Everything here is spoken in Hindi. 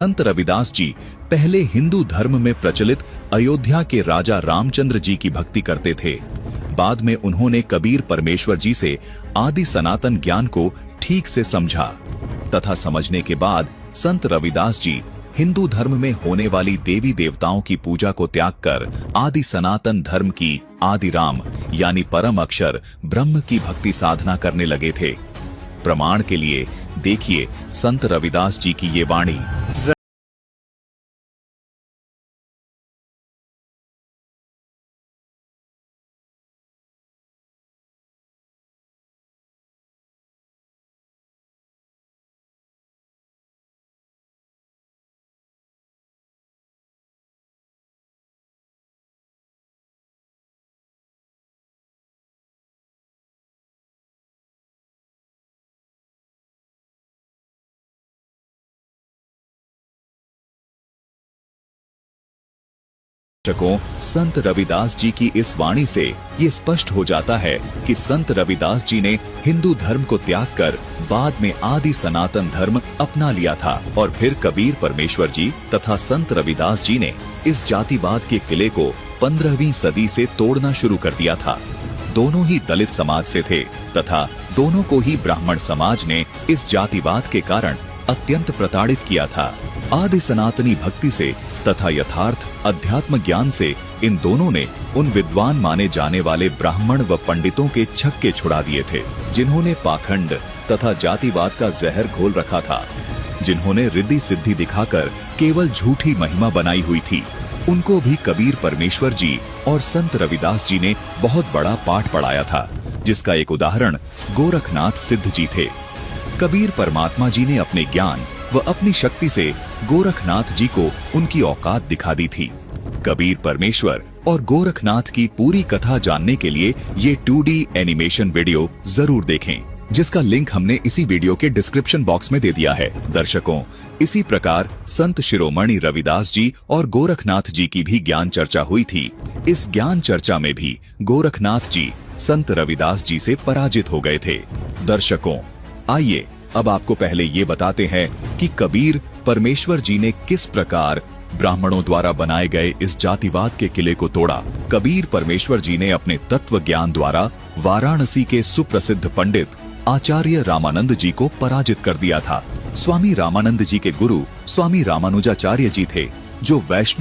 संत रविदास जी पहले हिंदू धर्म में प्रचलित अयोध्या के राजा रामचंद्र जी की भक्ति करते थे। बाद में उन्होंने कबीर परमेश्वर जी से आदि सनातन ज्ञान को ठीक से समझा तथा समझने के बाद संत रविदास जी हिंदू धर्म में होने वाली देवी देवताओं की पूजा को त्याग कर आदि सनातन धर्म की आदि राम यानी परम अक्षर ब्रह्म की भक्ति साधना करने लगे थे। प्रमाण के लिए देखिए संत रविदास जी की ये वाणी। संत रविदास जी की इस वाणी से ये स्पष्ट हो जाता है कि संत रविदास जी ने हिंदू धर्म को त्याग कर बाद में आदि सनातन धर्म अपना लिया था और फिर कबीर परमेश्वर जी तथा संत रविदास जी ने इस जातिवाद के किले को 15वीं सदी से तोड़ना शुरू कर दिया था। दोनों ही दलित समाज से थे तथा दोनों को ही ब्राह्मण समाज ने इस जातिवाद के कारण अत्यंत प्रताड़ित किया था। आदि सनातनी भक्ति से तथा यथार्थ अध्यात्म ज्ञान से इन दोनों ने उन विद्वान माने जाने वाले ब्राह्मण व पंडितों के छक्के छुड़ा दिए थे, जिन्होंने पाखंड तथा जातिवाद का जहर घोल रखा था, जिन्होंने रिद्धि सिद्धि दिखाकर केवल झूठी महिमा बनाई हुई थी। उनको भी कबीर परमेश्वर जी और संत रविदास जी ने बहुत बड़ा पाठ पढ़ाया था, जिसका एक उदाहरण गोरखनाथ सिद्ध जी थे। कबीर परमात्मा जी ने अपने ज्ञान व अपनी शक्ति से गोरखनाथ जी को उनकी औकात दिखा दी थी। कबीर परमेश्वर और गोरखनाथ की पूरी कथा जानने के लिए ये 2D एनिमेशन वीडियो जरूर देखें, जिसका लिंक हमने इसी वीडियो के डिस्क्रिप्शन बॉक्स में दे दिया है। दर्शकों, इसी प्रकार संत शिरोमणि रविदास जी और गोरखनाथ जी की भी ज्ञान चर्चा हुई थी। इस ज्ञान चर्चा में भी गोरखनाथ जी संत रविदास जी से पराजित हो गए थे। दर्शकों, आइए अब आपको पहले ये बताते हैं कि कबीर परमेश्वर जी ने किस प्रकार ब्राह्मणों द्वारा बनाए गए इस जातिवाद के किले को तोड़ा। कबीर परमेश्वर जी ने अपने तत्व ज्ञान द्वारा वाराणसी के सुप्रसिद्ध पंडित आचार्य रामानंद जी को पराजित कर दिया था। स्वामी रामानंद जी के गुरु स्वामी रामानुजाचार्य जी थे, जो वैष्णव